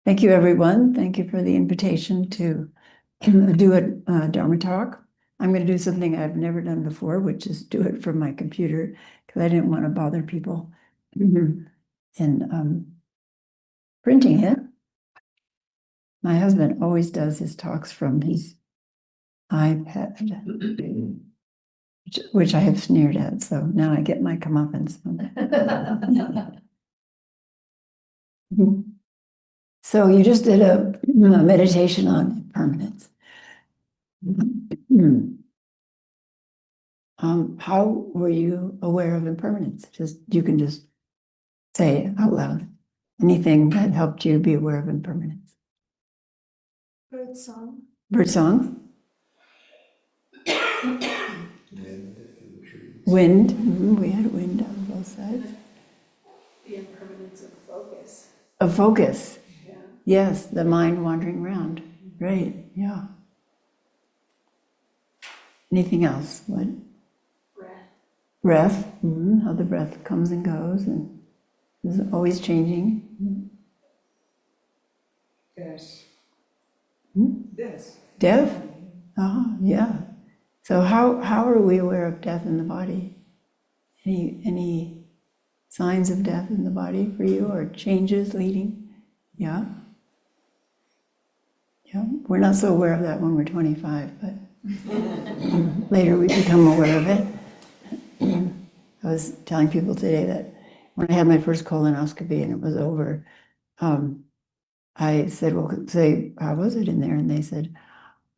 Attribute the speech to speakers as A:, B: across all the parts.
A: Thank you, everyone. Thank you for the invitation to do a Dharma talk. I'm going to do something I've never done before, which is do it from my computer because I didn't want to bother people in printing it. My husband always does his talks from his iPad, which I have sneered at. So now I get my comeuppance. So you just did a meditation on impermanence. How were you aware of impermanence? You can just say it out loud. Anything that helped you be aware of impermanence?
B: Bird song.
A: Bird song? Wind. We had wind on both sides.
B: The impermanence of focus.
A: Of focus.
B: Yeah.
A: Yes, the mind wandering around. Right, yeah. Anything else? What? Breath. How the breath comes and goes and is always changing.
C: Death.
A: Death. Death? Yeah. So how are we aware of death in the body? Any signs of death in the body for you, or changes leading? Yeah. Yeah. We're not so aware of that when we're 25, but later we become aware of it. I was telling people today that when I had my first colonoscopy and it was over, I said, well, say, how was it in there? And they said,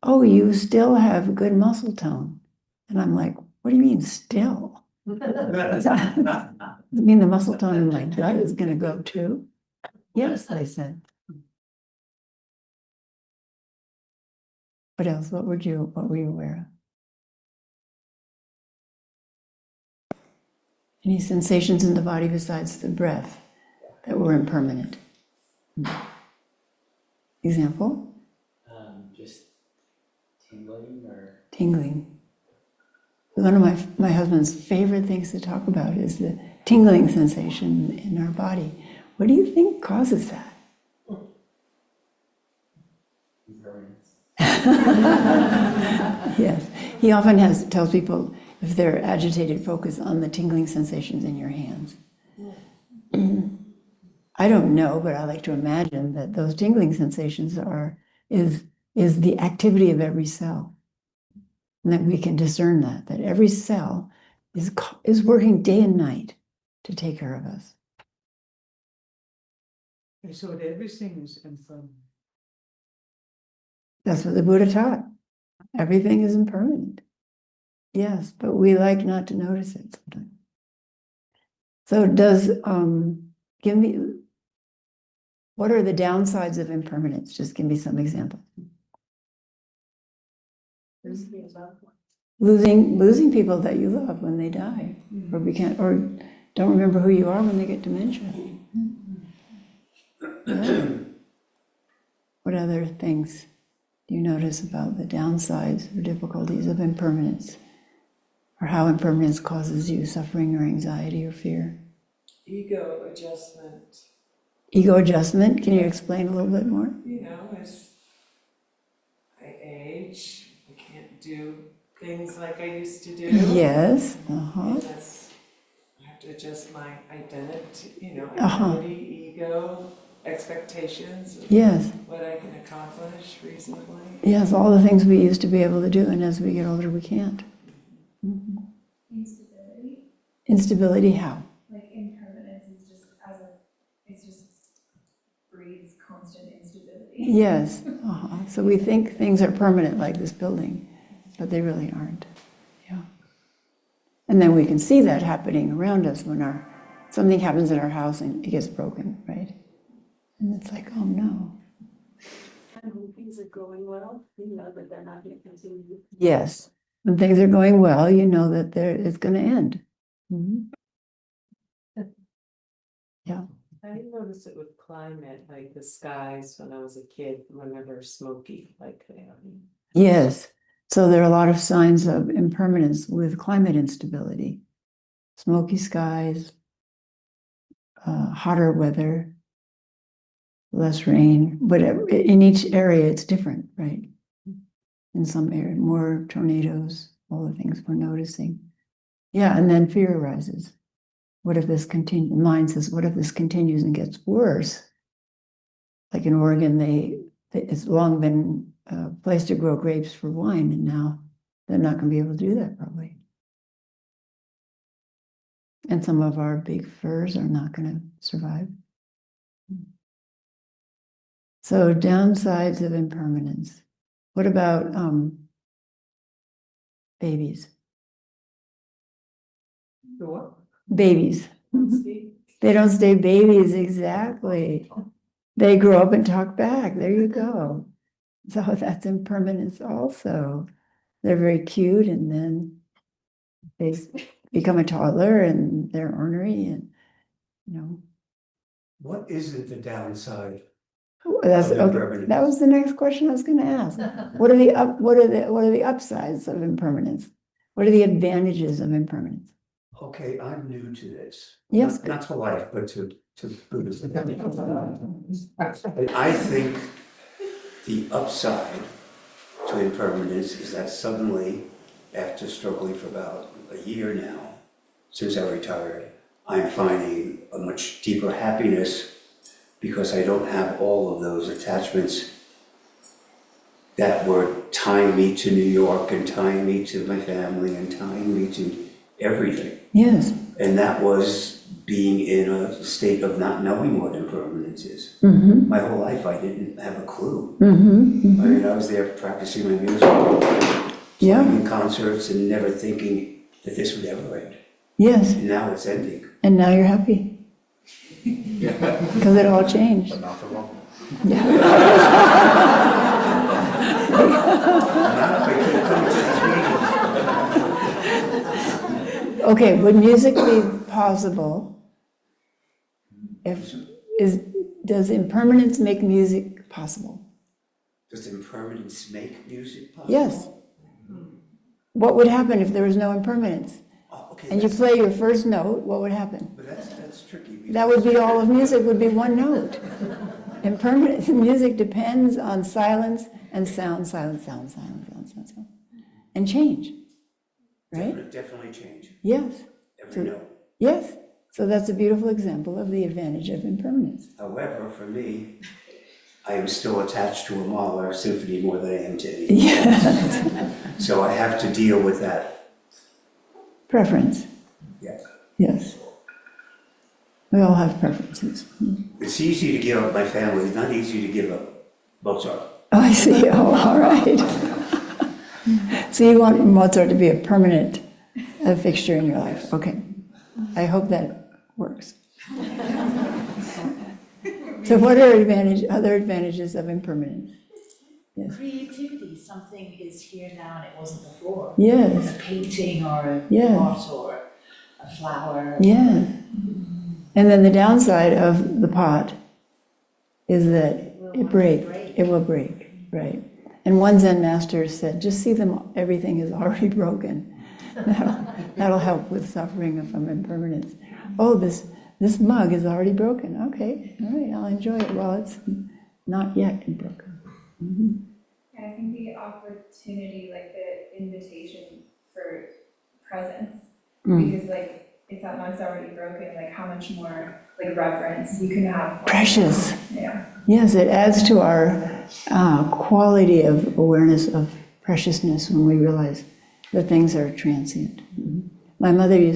A: oh, you still have good muscle tone. And I'm like, what do you mean still? I mean, the muscle tone in my gut is going to go too. Yes, I said. What else? What were you aware of? Any sensations in the body besides the breath that were impermanent? Example?
D: Just tingling or...
A: Tingling. One of my husband's favorite things to talk about is the tingling sensation in our body. What do you think causes that?
D: Impermanence.
A: Yes. He often tells people if they're agitated, focus on the tingling sensations in your hands. I don't know, but I like to imagine that those tingling sensations is the activity of every cell. And that we can discern that every cell is working day and night to take care of us.
C: So everything is impermanent.
A: That's what the Buddha taught. Everything is impermanent. Yes, but we like not to notice it sometimes. So give me, what are the downsides of impermanence? Just give me some examples. Losing people that you love when they die, or don't remember who you are when they get dementia. Yeah. What other things do you notice about the downsides or difficulties of impermanence, or how impermanence causes you suffering or anxiety or fear?
E: Ego adjustment.
A: Ego adjustment. Can you explain a little bit more?
E: As I age, I can't do things like I used to do.
A: Yes.
E: And I have to adjust my identity, ego, expectations of
A: Yes.
E: what I can accomplish reasonably.
A: Yes, all the things we used to be able to do, and as we get older, we can't.
B: Instability.
A: Instability, how?
B: Like impermanence is just breeds constant instability.
A: Yes. So we think things are permanent, like this building, but they really aren't. Yeah. And then we can see that happening around us when something happens in our house and it gets broken, right? And it's like, oh no.
B: And when things are going well, you know that they're not going to continue.
A: Yes. When things are going well, you know that it's going to end. Mm-hmm. Yeah.
E: I noticed it with climate, like the skies when I was a kid were never smoky like they are.
A: Yes. So there are a lot of signs of impermanence with climate instability. Smoky skies, hotter weather, less rain, whatever. In each area, it's different, right? In some area, more tornadoes, all the things we're noticing. Yeah, and then fear arises. What if this continues? Mind says, what if this continues and gets worse? Like in Oregon, it's long been a place to grow grapes for wine, and now they're not going to be able to do that probably. And some of our big firs are not going to survive. So downsides of impermanence. What about babies?
C: The what?
A: Babies. They don't stay babies, exactly. They grow up and talk back. There you go. So that's impermanence also. They're very cute, and then they become a toddler and they're ornery, and
F: What isn't the downside?
A: that's
F: Of
A: okay.
F: impermanence.
A: That was the next question I was going to ask. What are the upsides of impermanence? What are the advantages of impermanence?
F: Okay, I'm new to this.
A: Yes.
F: Not to life, but to Buddhism. I think the upside to impermanence is that suddenly, after struggling for about a year now, since I retired, I'm finding a much deeper happiness because I don't have all of those attachments that were tying me to New York and tying me to my family and tying me to everything.
A: Yes.
F: And that was being in a state of not knowing what impermanence is.
A: Mm-hmm.
F: My whole life I didn't have a clue.
A: Mm-hmm.
F: I mean, I was there practicing my music,
A: Yeah.
F: playing in concerts and never thinking that this would ever end.
A: Yes.
F: And now it's ending.
A: And now you're happy. Because it all changed.
F: But not for long.
A: Yeah.
F: Not if I keep coming to these meetings.
A: Okay, would music be possible does impermanence make music possible?
F: Does impermanence make music possible?
A: Yes. What would happen if there was no impermanence?
F: Oh, okay,
A: And you play your first note, what would happen?
F: but that's tricky.
A: That would be all of music, would be one note. Impermanent music depends on silence and sound, silence, sound, silence, sound, sound, sound, and change, right?
F: Definitely change.
A: Yes,
F: Every note.
A: yes. So that's a beautiful example of the advantage of impermanence.
F: However, for me, I am still attached to a Mahler symphony more than I am to anything.
A: Yes.
F: So I have to deal with that.
A: Preference,
F: Yeah.
A: yes. We all have preferences.
F: It's easy to give up my family. It's not easy to give up Mozart.
A: Oh, I see. Oh, all right. So you want Mozart to be a permanent fixture in your life. Okay. I hope that works. So what are other advantages of impermanence? Yes.
G: Creativity, something is here now and it wasn't before.
A: Yes.
G: A painting or a
A: Yeah.
G: pot or a flower.
A: Yeah. And then the downside of the pot is that it will break, right? And one Zen master said, just see everything is already broken. That'll help with suffering from impermanence. Oh, this mug is already broken. Okay, all right, I'll enjoy it while it's not yet broken. Mm-hmm.
H: Yeah, I think the opportunity, like the invitation for presence, because like if that mug's already broken, like how much more like reverence you can have.
A: Precious.
H: Yeah.
A: Yes, it adds to our quality of awareness of preciousness when we realize that things are transient. Mm-hmm. My mother we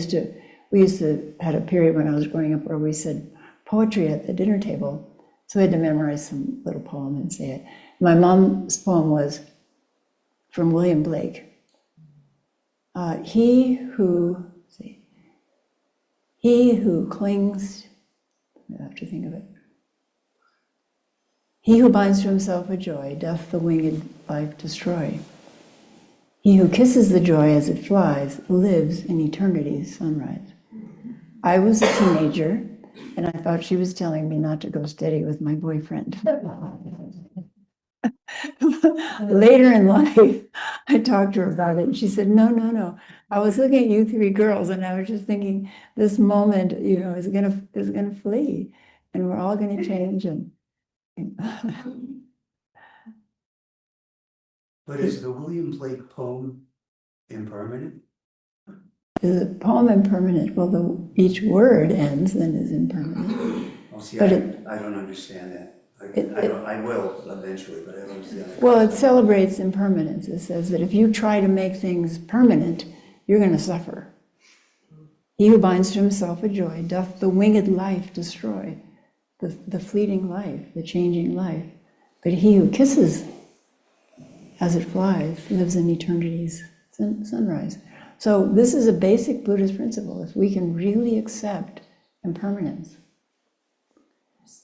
A: used to had a period when I was growing up where we said poetry at the dinner table. So we had to memorize some little poem and say it. My mom's poem was from William Blake. He who clings, I have to think of it. He who binds to himself a joy doth the winged life destroy. He who kisses the joy as it flies lives in eternity's sunrise. I was a teenager, and I thought she was telling me not to go steady with my boyfriend. Later in life, I talked to her about it, and she said, no. I was looking at you three girls, and I was just thinking, this moment, is gonna flee, and we're all gonna change, and
F: But is the William Blake poem impermanent?
A: Is the poem impermanent? Well, each word ends and is impermanent.
F: Oh, see,
A: But
F: I don't understand that.
A: It-
F: I will eventually, but I don't understand that.
A: Well, it celebrates impermanence. It says that if you try to make things permanent, you're going to suffer. He who binds to himself a joy doth the winged life destroy, the fleeting life, the changing life. But he who kisses as it flies lives in eternity's sunrise. So this is a basic Buddhist principle. If we can really accept impermanence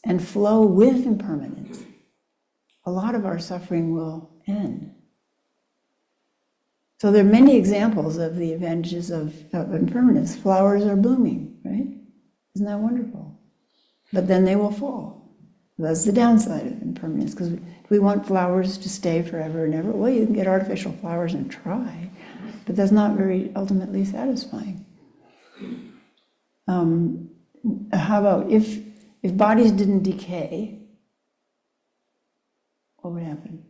A: and flow with impermanence, a lot of our suffering will end. So there are many examples of the advantages of impermanence. Flowers are blooming, right? Isn't that wonderful? But then they will fall. That's the downside of impermanence, because we want flowers to stay forever and ever. Well, you can get artificial flowers and try, but that's not very ultimately satisfying. How about if bodies didn't decay, what would happen?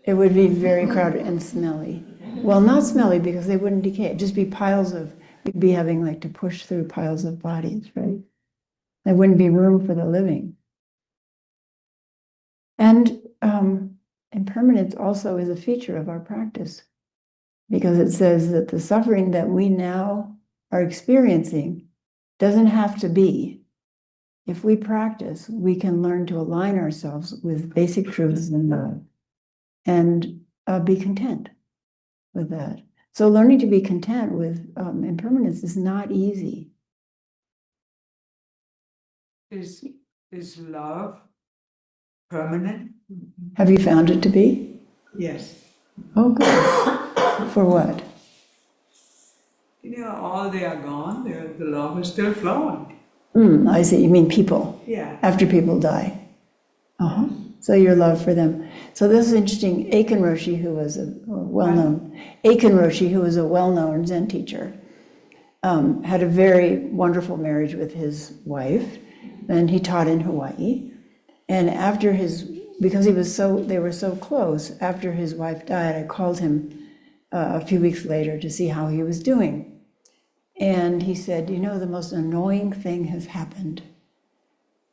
A: It would be very crowded and smelly. Well, not smelly because they wouldn't decay. It'd just be piles of, we'd be having like to push through piles of bodies, right? There wouldn't be room for the living. And impermanence also is a feature of our practice, because it says that the suffering that we now are experiencing doesn't have to be. If we practice, we can learn to align ourselves with basic truths and love and be content with that. So learning to be content with impermanence is not easy.
C: Is love permanent?
A: Have you found it to be?
C: Yes.
A: Oh, good. For what?
C: All they are gone, the love is still flowing.
A: I see. You mean people.
C: Yeah.
A: After people die. So your love for them. So this is interesting. Aiken Roshi, who was a well-known Zen teacher, had a very wonderful marriage with his wife, and he taught in Hawaii. And after because they were so close, after his wife died, I called him a few weeks later to see how he was doing. And he said, the most annoying thing has happened.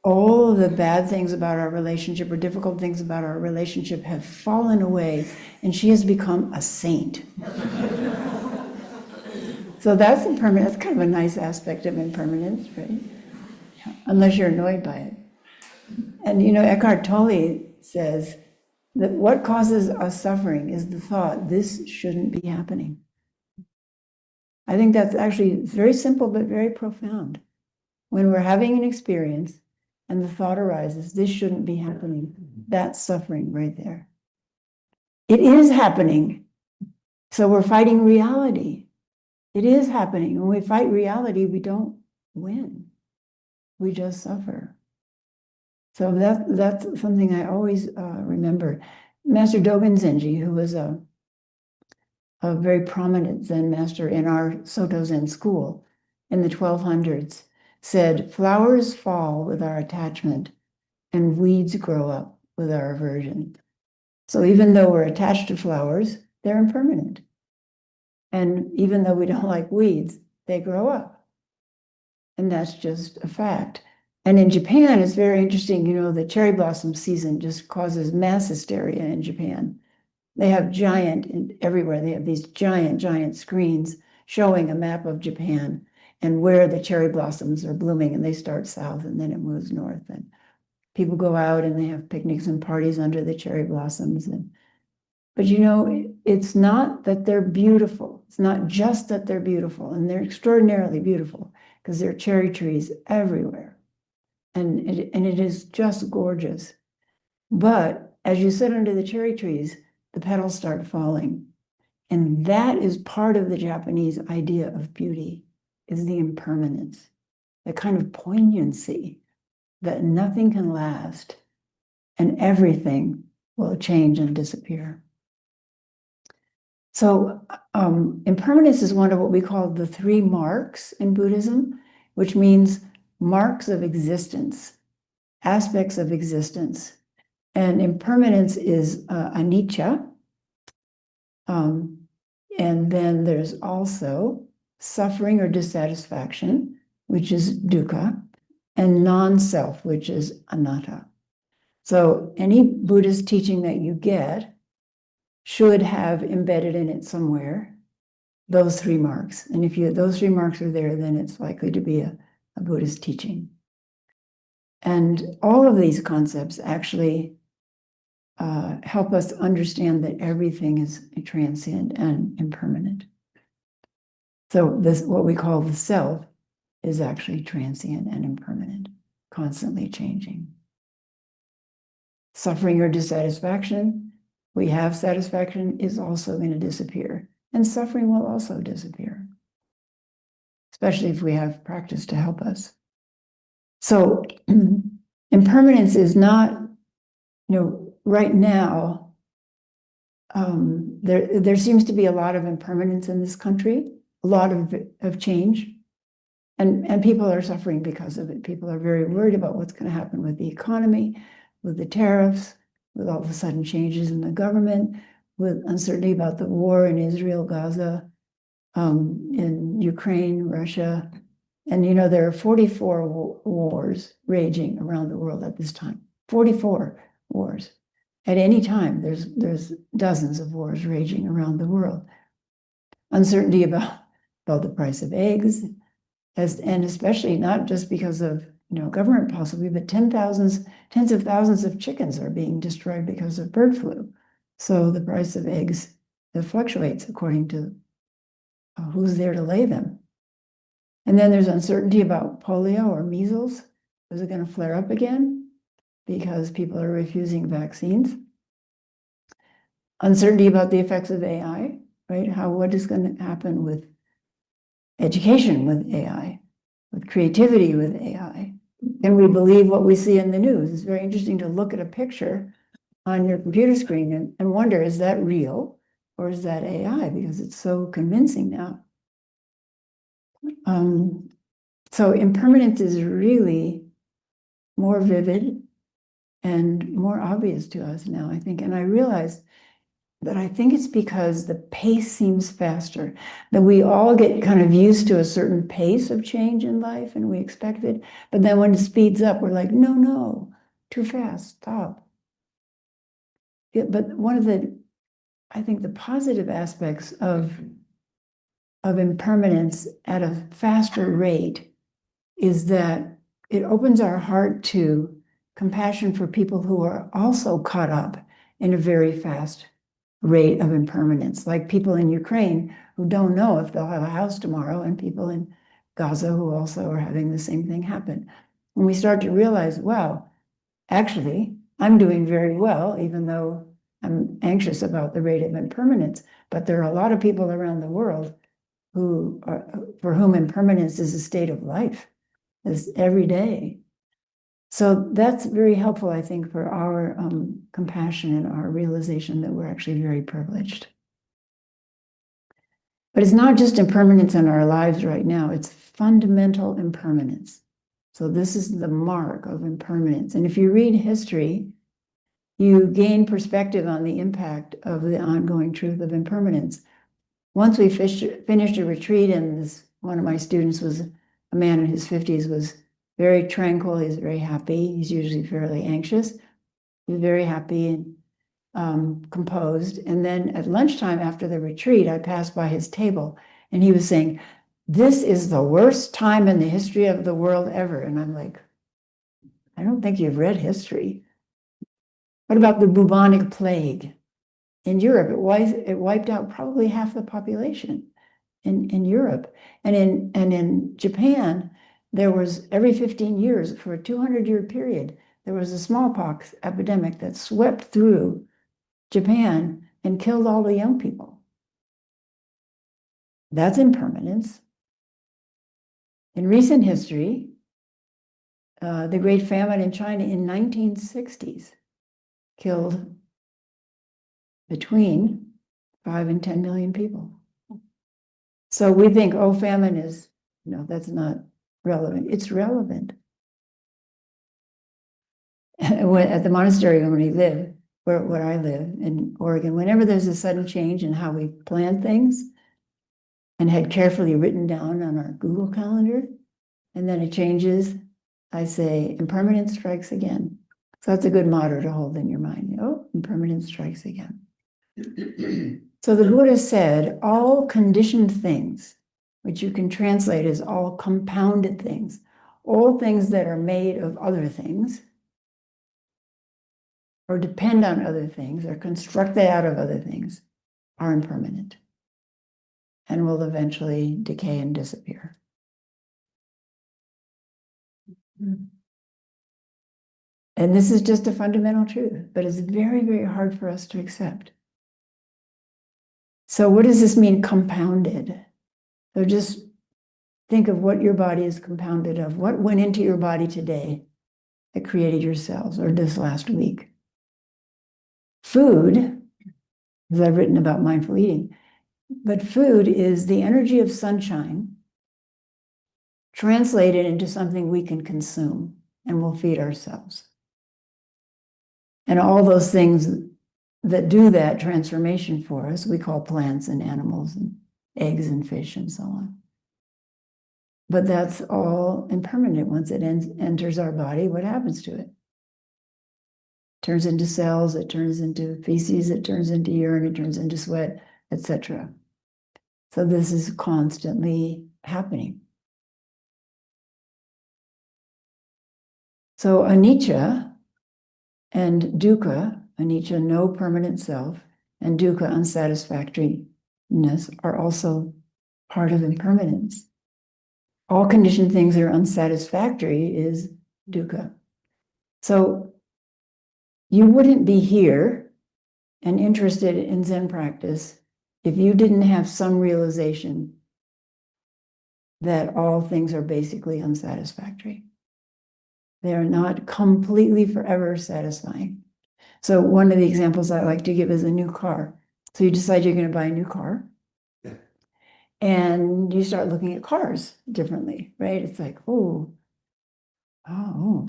A: All of the bad things about our relationship or difficult things about our relationship have fallen away, and she has become a saint. So that's impermanent. That's kind of a nice aspect of impermanence, right? Unless you're annoyed by it. And Eckhart Tolle says that what causes us suffering is the thought, this shouldn't be happening. I think that's actually very simple but very profound. When we're having an experience and the thought arises, this shouldn't be happening, that's suffering right there. It is happening. So we're fighting reality. It is happening. When we fight reality, we don't win. We just suffer. So that's something I always remember. Master Dogen Zenji, who was a very prominent Zen master in our Soto Zen school in the 1200s, said, flowers fall with our attachment and weeds grow up with our aversion. So even though we're attached to flowers, they're impermanent. And even though we don't like weeds, they grow up. And that's just a fact. And in Japan, it's very interesting, the cherry blossom season just causes mass hysteria in Japan. They have everywhere, they have these giant screens showing a map of Japan and where the cherry blossoms are blooming, and they start south and then it moves north. And people go out and they have picnics and parties under the cherry blossoms. But it's not that they're beautiful. It's not just that they're beautiful, and they're extraordinarily beautiful because there are cherry trees everywhere. And it is just gorgeous. But as you sit under the cherry trees, the petals start falling. And that is part of the Japanese idea of beauty, is the impermanence, the kind of poignancy that nothing can last and everything will change and disappear. So impermanence is one of what we call the 3 marks in Buddhism, which means marks of existence. aspects of existence. And impermanence is anicca. And then there's also suffering or dissatisfaction, which is dukkha, and non-self, which is anatta. So any Buddhist teaching that you get should have embedded in it somewhere those three marks. And if those three marks are there, then it's likely to be a Buddhist teaching. And all of these concepts actually help us understand that everything is transient and impermanent. So this, what we call the self, is actually transient and impermanent, constantly changing. Suffering or dissatisfaction, we have satisfaction, is also going to disappear, and suffering will also disappear, especially if we have practice to help us. So impermanence is not, right now, there seems to be a lot of impermanence in this country, a lot of change, and people are suffering because of it. People are very worried about what's going to happen with the economy, with the tariffs, with all of a sudden changes in the government, with uncertainty about the war in Israel, Gaza, in Ukraine, Russia. And there are 44 wars raging around the world at this time. 44 wars. At any time, there's dozens of wars raging around the world. Uncertainty about the price of eggs, and especially not just because of government possibly, but tens of thousands of chickens are being destroyed because of bird flu. So the price of eggs, it fluctuates according to who's there to lay them. And then there's uncertainty about polio or measles. Is it going to flare up again because people are refusing vaccines? Uncertainty about the effects of AI, right? What is going to happen with education with AI, with creativity with AI? Can we believe what we see in the news? It's very interesting to look at a picture on your computer screen and wonder, is that real or is that AI? Because it's so convincing now. So impermanence is really more vivid and more obvious to us now, I think. And I realize that I think it's because the pace seems faster, that we all get kind of used to a certain pace of change in life and we expect it. But then when it speeds up, we're like, no, too fast, stop. Yeah, but one of I think the positive aspects of impermanence at a faster rate is that it opens our heart to compassion for people who are also caught up in a very fast rate of impermanence, like people in Ukraine who don't know if they'll have a house tomorrow, and people in Gaza who also are having the same thing happen. When we start to realize, wow, actually, I'm doing very well, even though I'm anxious about the rate of impermanence, but there are a lot of people around the world for whom impermanence is a state of life, is every day. So that's very helpful, I think, for our compassion and our realization that we're actually very privileged. But it's not just impermanence in our lives right now, it's fundamental impermanence. So this is the mark of impermanence. And if you read history, you gain perspective on the impact of the ongoing truth of impermanence. Once we finished a retreat, and one of my students was a man in his 50s, was very tranquil, he's very happy, he's usually fairly anxious. He's very happy and composed. And then at lunchtime after the retreat, I passed by his table and he was saying, "This is the worst time in the history of the world ever." And I'm like, I don't think you've read history. What about the bubonic plague? In Europe, it wiped out probably half the population in Europe. And in Japan, there was every 15 years for a 200-year period, there was a smallpox epidemic that swept through Japan and killed all the young people. That's impermanence. In recent history, the Great Famine in China in 1960s killed between 5 and 10 million people. So we think, oh, famine is, that's not relevant. It's relevant. At the monastery when we live, where I live in Oregon, whenever there's a sudden change in how we plan things and had carefully written down on our Google Calendar, and then it changes, I say, impermanence strikes again. So that's a good motto to hold in your mind. Oh, impermanence strikes again. So the Buddha said, all conditioned things, which you can translate as all compounded things, all things that are made of other things, or depend on other things, or constructed out of other things, are impermanent and will eventually decay and disappear. And this is just a fundamental truth, but it's very, very hard for us to accept. So what does this mean, compounded? So just think of what your body is compounded of. What went into your body today that created your cells, or this last week? Food, as I've written about mindful eating, but food is the energy of sunshine translated into something we can consume and will feed ourselves. And all those things that do that transformation for us, we call plants and animals and eggs and fish and so on. But that's all impermanent. Once it enters our body, what happens to it? Turns into cells, it turns into feces, it turns into urine, it turns into sweat, etc. So this is constantly happening. So anicca and dukkha, anicca, no permanent self, and dukkha, unsatisfactoriness, are also part of impermanence. All conditioned things that are unsatisfactory is dukkha. So you wouldn't be here and interested in Zen practice if you didn't have some realization that all things are basically unsatisfactory. They are not completely forever satisfying. So one of the examples I like to give is a new car. So you decide you're going to buy a new car.
F: Yeah.
A: And you start looking at cars differently, right? It's like, oh,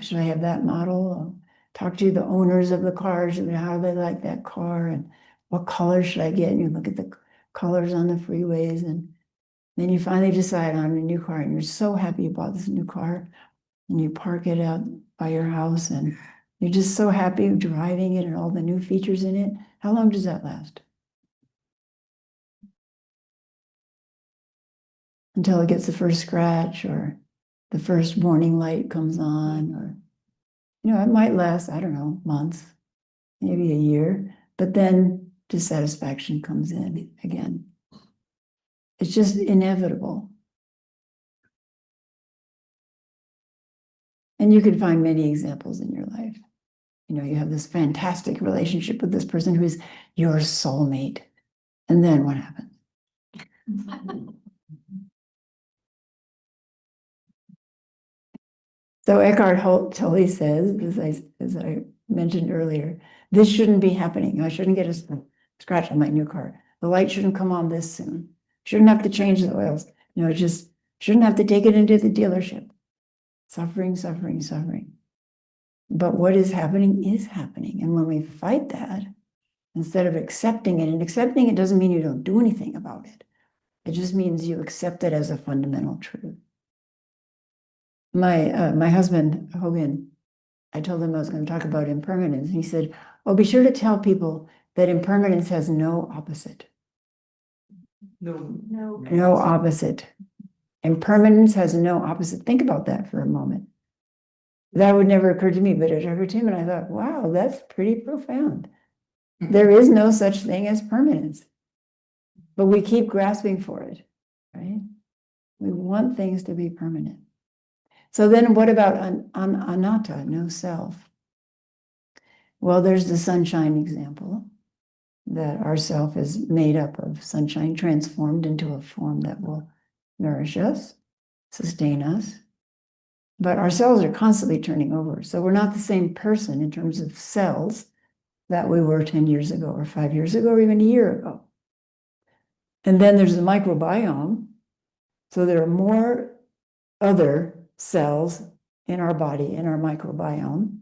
A: should I have that model? Talk to the owners of the cars and how they like that car and what color should I get? And you look at the colors on the freeways, and then you finally decide on a new car, and you're so happy you bought this new car, and you park it out by your house, and you're just so happy driving it and all the new features in it. How long does that last? Until it gets the first scratch, or the first warning light comes on, or it might last, I don't know, months, maybe a year, but then dissatisfaction comes in again. It's just inevitable. And you can find many examples in your life. You have this fantastic relationship with this person who is your soulmate. And then what happens? So Eckhart Tolle says, as I mentioned earlier, this shouldn't be happening. I shouldn't get a scratch on my new car. The light shouldn't come on this soon. Shouldn't have to change the oils. Just shouldn't have to take it into the dealership. Suffering, suffering, suffering. But what is happening is happening. And when we fight that, instead of accepting it, and accepting it doesn't mean you don't do anything about it. It just means you accept it as a fundamental truth. My husband, Hogan, I told him I was going to talk about impermanence. He said, oh, be sure to tell people that impermanence has no opposite. No opposite. Impermanence has no opposite. Think about that for a moment. That would never occur to me, but it occurred to him, and I thought, wow, that's pretty profound. There is no such thing as permanence, but we keep grasping for it, right? We want things to be permanent. So then what about anatta, no self? Well, there's the sunshine example, that our self is made up of sunshine transformed into a form that will nourish us, sustain us. But our cells are constantly turning over. So we're not the same person in terms of cells that we were 10 years ago or 5 years ago or even a year ago. And then there's the microbiome. So there are more other cells in our body, in our microbiome.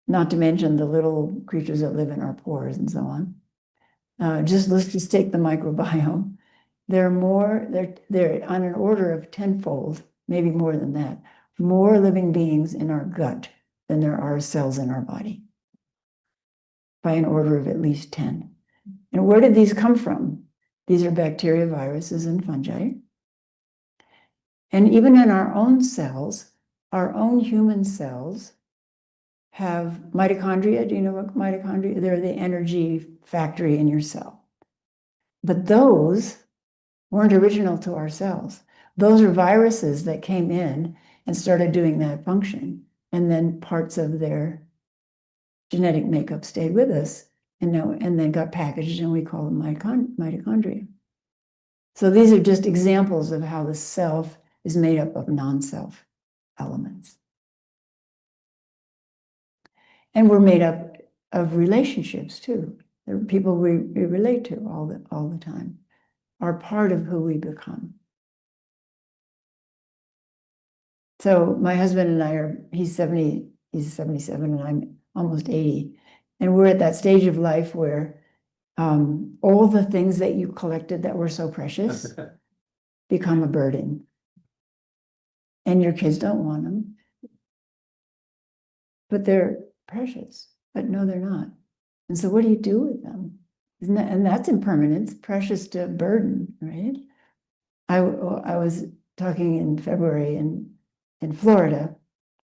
A: not to mention the little creatures that live in our pores and so on. Let's just take the microbiome. They're on an order of tenfold, maybe more than that, more living beings in our gut than there are cells in our body, by an order of at least 10. And where did these come from? These are bacteria, viruses, and fungi. And even in our own cells, our own human cells have mitochondria. Do you know what mitochondria? They're the energy factory in your cell. But those weren't original to our cells. Those are viruses that came in and started doing that function. And then parts of their genetic makeup stayed with us and then got packaged, and we call them mitochondria. So these are just examples of how the self is made up of non-self elements. And we're made up of relationships too. They're people we relate to all the time, are part of who we become. So my husband and I he's 77 and I'm almost 80. And we're at that stage of life where all the things that you collected that were so precious become a burden. And your kids don't want them. But they're precious. But no, they're not. And so what do you do with them? And that's impermanence, precious to burden, right? I was talking in February in Florida,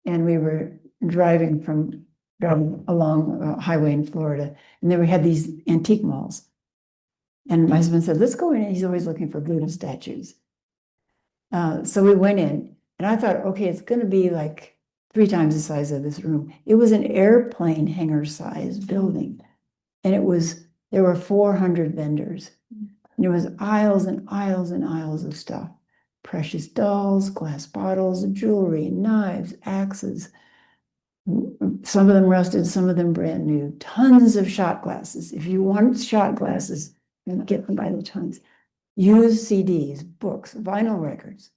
A: and we were driving along a highway in Florida, and then we had these antique malls. And my husband said, let's go in. And he's always looking for Buddha statues. So we went in, and I thought, okay, it's going to be like 3 times the size of this room. It was an airplane hangar sized building. And there were 400 vendors. And there was aisles and aisles and aisles of stuff. Precious dolls, glass bottles, jewelry, knives, axes. Some of them rusted, some of them brand new. Tons of shot glasses. If you want shot glasses, you can get them by the tons. Used CDs, books, vinyl records.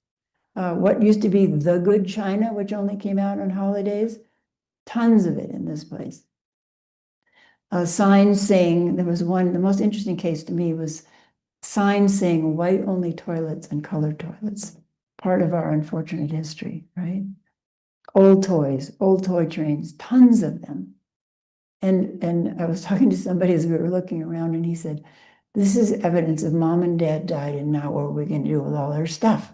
A: What used to be The Good China, which only came out on holidays, tons of it in this place. Signs saying, there was one, the most interesting case to me was signs saying white only toilets and colored toilets. Part of our unfortunate history, right? Old toys, old toy trains, tons of them. And I was talking to somebody as we were looking around, and he said, this is evidence of mom and dad died, and now what are we going to do with all their stuff?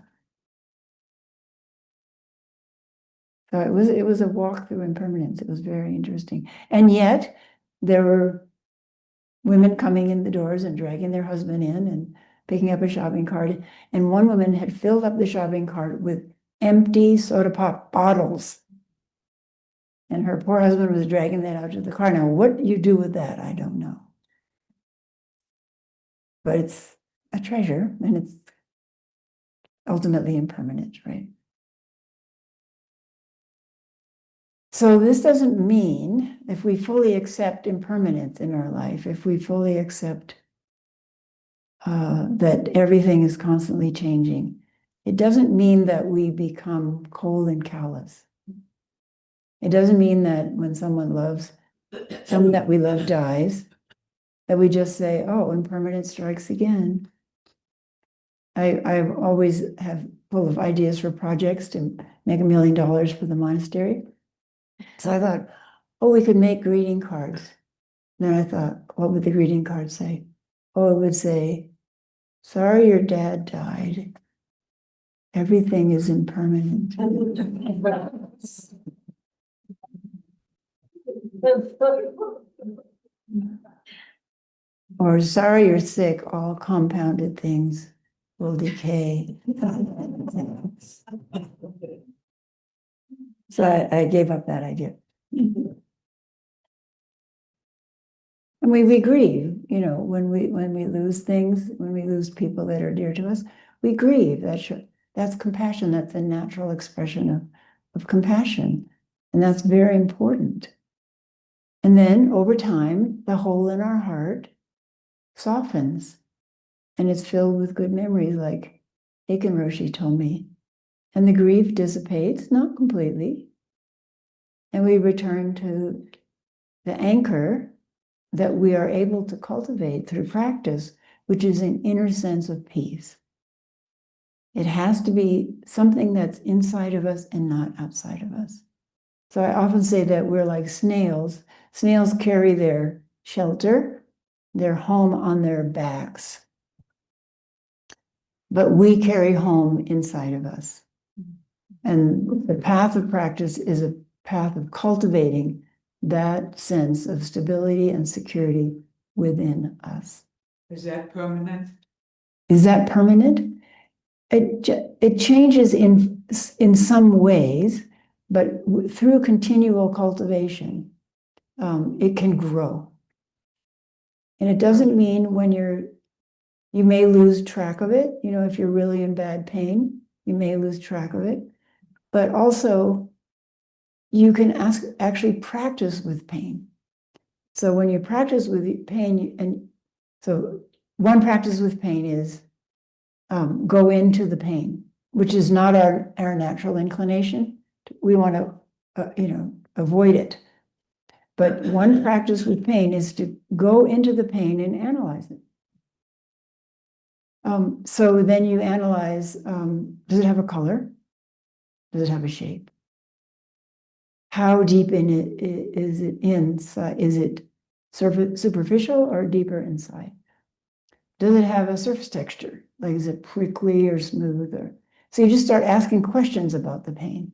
A: So it was a walk through impermanence. It was very interesting. And yet there were women coming in the doors and dragging their husband in and picking up a shopping cart. And one woman had filled up the shopping cart with empty soda pop bottles. And her poor husband was dragging that out to the car. Now, what you do with that, I don't know. But it's a treasure, and it's ultimately impermanent, right? So this doesn't mean, if we fully accept impermanence in our life, if we fully accept that everything is constantly changing, it doesn't mean that we become cold and callous. It doesn't mean that when someone that we love dies, that we just say, oh, impermanence strikes again. I've always have full of ideas for projects to make $1 million for the monastery. So I thought, oh, we could make greeting cards. Then I thought, what would the greeting card say? Oh, it would say, sorry your dad died. Everything is impermanent. Or sorry you're sick, all compounded things will decay. So I gave up that idea. And we grieve, when we lose things, when we lose people that are dear to us, we grieve. That's compassion. That's a natural expression of compassion. And that's very important. And then over time, the hole in our heart softens, and it's filled with good memories, like Aiken Roshi told me. And the grief dissipates, not completely. And we return to the anchor that we are able to cultivate through practice, which is an inner sense of peace. It has to be something that's inside of us and not outside of us. So I often say that we're like snails. Snails carry their shelter, their home on their backs, but we carry home inside of us. And the path of practice is a path of cultivating that sense of stability and security within us.
C: Is that permanent?
A: Is that permanent? It changes in some ways, but through continual cultivation, it can grow. And it doesn't mean when you may lose track of it. You know, if you're really in bad pain, you may lose track of it. But also, you can actually practice with pain. So when you practice with pain, and so one practice with pain is go into the pain, which is not our natural inclination. We want to, avoid it. But one practice with pain is to go into the pain and analyze it. So then you analyze, does it have a color? Does it have a shape? How deep in it is it inside? Is it superficial or deeper inside? Does it have a surface texture? Like, is it prickly or smooth? So you just start asking questions about the pain.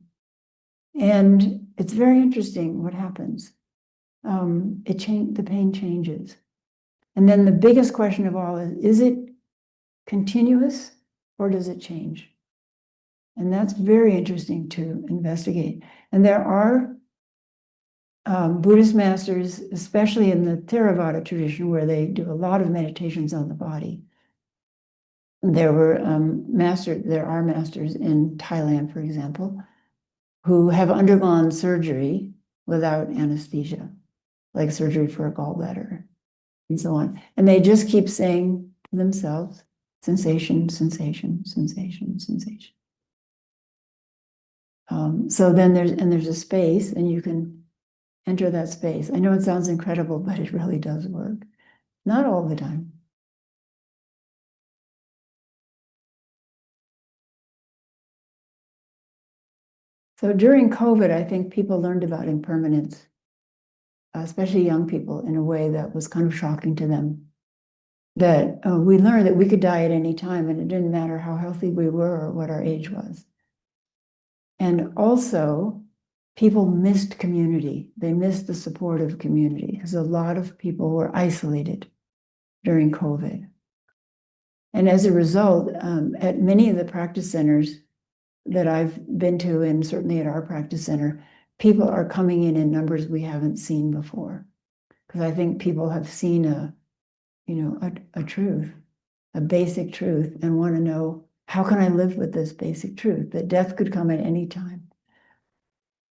A: And it's very interesting what happens. The pain changes. And then the biggest question of all is it continuous or does it change? And that's very interesting to investigate. And there are Buddhist masters, especially in the Theravada tradition, where they do a lot of meditations on the body. There are masters in Thailand, for example, who have undergone surgery without anesthesia, like surgery for a gallbladder and so on. And they just keep saying to themselves, sensation, sensation, sensation, sensation. So then there's a space, and you can enter that space. I know it sounds incredible, but it really does work. Not all the time. So during COVID, I think people learned about impermanence, especially young people, in a way that was kind of shocking to them. That we learned that we could die at any time, and it didn't matter how healthy we were or what our age was. And also, people missed community. They missed the support of community, because a lot of people were isolated during COVID. And as a result, at many of the practice centers that I've been to, and certainly at our practice center, people are coming in numbers we haven't seen before. Because I think people have seen a truth, a basic truth, and want to know, how can I live with this basic truth, that death could come at any time?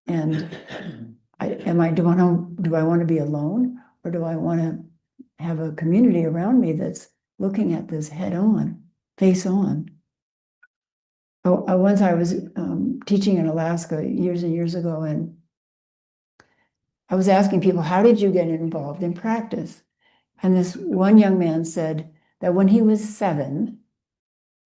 A: And do I want to be alone, or do I want to have a community around me that's looking at this head on, face on? Once I was teaching in Alaska years and years ago, and I was asking people, how did you get involved in practice? And this one young man said that when he was 7,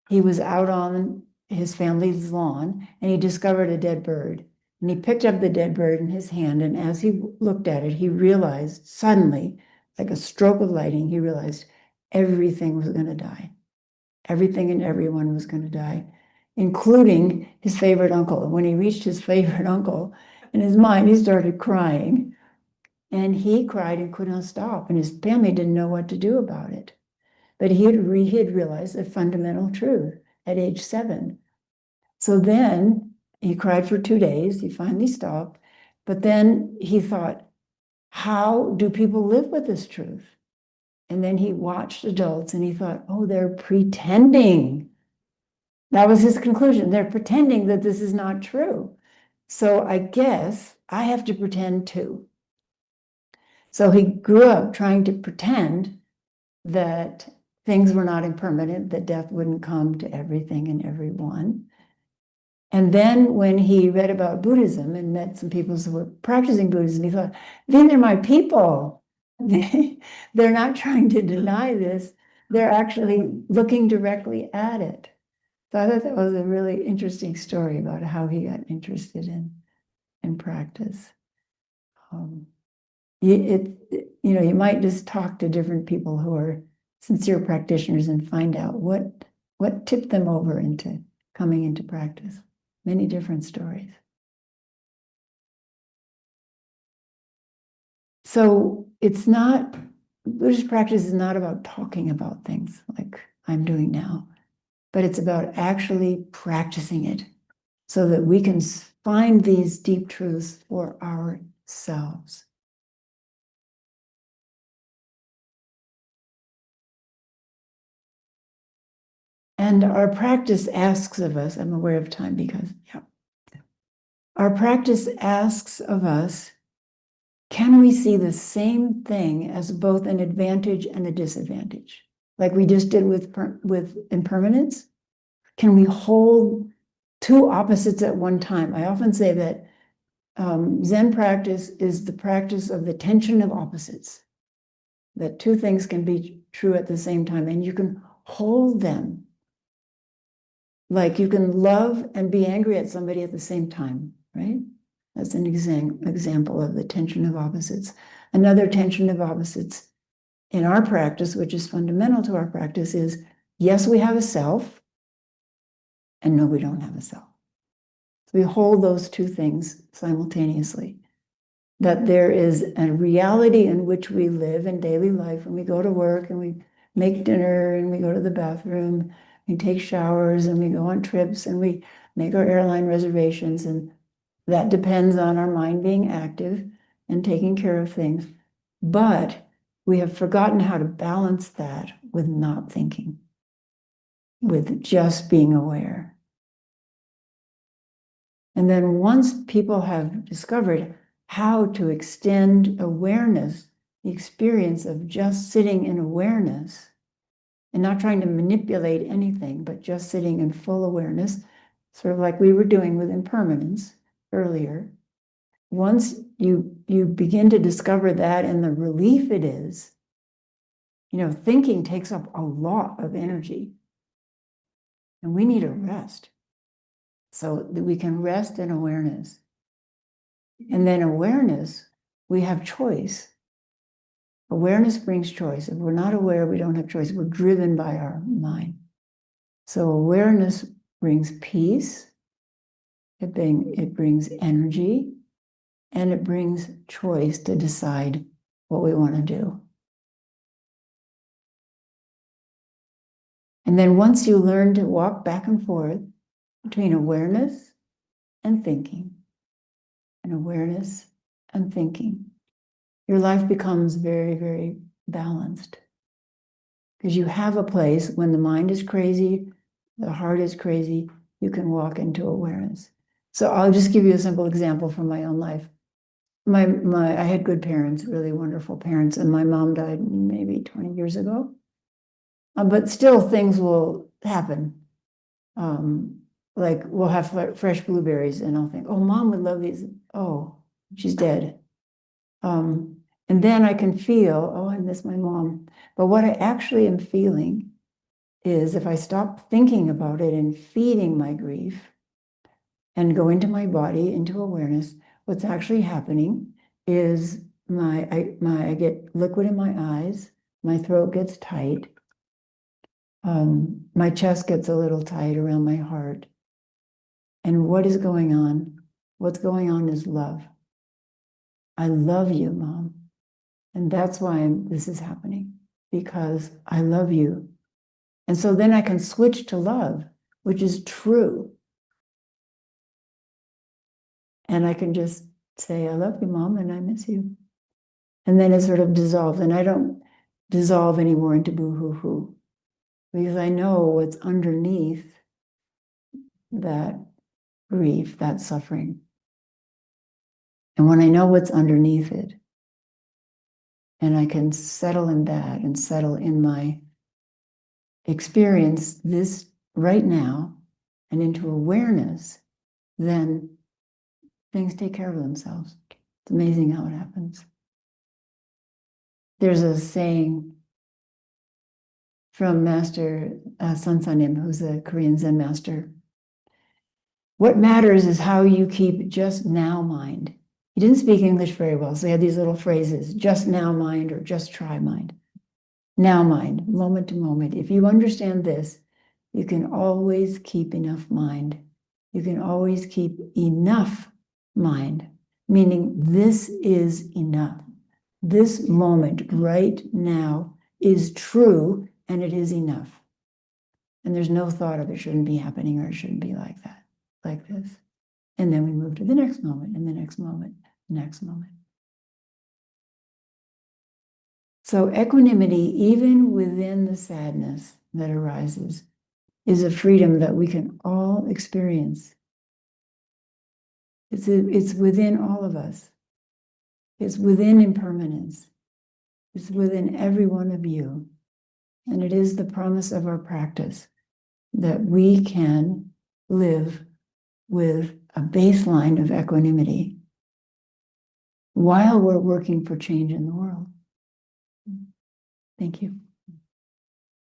A: he was out on his family's lawn, and he discovered a dead bird. And he picked up the dead bird in his hand, and as he looked at it, he realized suddenly, like a stroke of lightning, he realized everything was going to die. Everything and everyone was going to die, including his favorite uncle. And when he reached his favorite uncle, in his mind, he started crying. And he cried and could not stop, and his family didn't know what to do about it. But he had realized a fundamental truth at age 7. So then he cried for 2 days. He finally stopped. But then he thought, how do people live with this truth? And then he watched adults, and he thought, oh, they're pretending. That was his conclusion. They're pretending that this is not true. So I guess I have to pretend too. So he grew up trying to pretend that things were not impermanent, that death wouldn't come to everything and everyone. And then when he read about Buddhism and met some people who were practicing Buddhism, he thought, these are my people. They're not trying to deny this. They're actually looking directly at it. So I thought that was a really interesting story about how he got interested in practice. You might just talk to different people who are sincere practitioners and find out what tipped them over into coming into practice. Many different stories. So Buddhist practice is not about talking about things like I'm doing now, but it's about actually practicing it so that we can find these deep truths for ourselves. And our practice asks of us, I'm aware of time our practice asks of us, can we see the same thing as both an advantage and a disadvantage? Like we just did with impermanence? Can we hold two opposites at one time? I often say that Zen practice is the practice of the tension of opposites, that two things can be true at the same time, and you can hold them. Like you can love and be angry at somebody at the same time, right? That's an example of the tension of opposites. Another tension of opposites in our practice, which is fundamental to our practice, is yes, we have a self, and no, we don't have a self. So we hold those two things simultaneously. That there is a reality in which we live in daily life, and we go to work and we make dinner and we go to the bathroom, we take showers and we go on trips and we make our airline reservations, and that depends on our mind being active and taking care of things. But we have forgotten how to balance that with not thinking, with just being aware. And then once people have discovered how to extend awareness, the experience of just sitting in awareness and not trying to manipulate anything, but just sitting in full awareness, sort of like we were doing with impermanence earlier. Once you begin to discover that and the relief it is, thinking takes up a lot of energy, and we need a rest so that we can rest in awareness. And then awareness, we have choice. Awareness brings choice. If we're not aware, we don't have choice. We're driven by our mind. So awareness brings peace, it brings energy, and it brings choice to decide what we want to do. And then once you learn to walk back and forth between awareness and thinking, and awareness and thinking, your life becomes very, very balanced. Because you have a place when the mind is crazy, the heart is crazy, you can walk into awareness. So I'll just give you a simple example from my own life. I had good parents, really wonderful parents, and my mom died maybe 20 years ago. But still things will happen. Like we'll have fresh blueberries and I'll think, oh, mom would love these. Oh, she's dead. And then I can feel, oh, I miss my mom. But what I actually am feeling is if I stop thinking about it and feeding my grief and go into my body, into awareness, what's actually happening is I get liquid in my eyes, my throat gets tight, my chest gets a little tight around my heart. And what is going on? What's going on is love. I love you, Mom. And that's why this is happening, because I love you. And so then I can switch to love, which is true. And I can just say, I love you, Mom, and I miss you. And then it sort of dissolves. And I don't dissolve anymore into boo-hoo-hoo, because I know what's underneath that grief, that suffering. And when I know what's underneath it, and I can settle in that and settle in my experience this right now and into awareness, then things take care of themselves. It's amazing how it happens. There's a saying from Master Sansanim, who's a Korean Zen master. What matters is how you keep just now mind. He didn't speak English very well, so he had these little phrases, just now mind or just try mind. Now mind, moment to moment. If you understand this, you can always keep enough mind. You can always keep enough mind, meaning this is enough. This moment right now is true and it is enough. And there's no thought of it shouldn't be happening or it shouldn't be like that, like this. And then we move to the next moment and the next moment, next moment. So equanimity, even within the sadness that arises, is a freedom that we can all experience. It's within all of us. It's within impermanence. It's within every one of you. And it is the promise of our practice that we can live with a baseline of equanimity while we're working for change in the world. Thank you.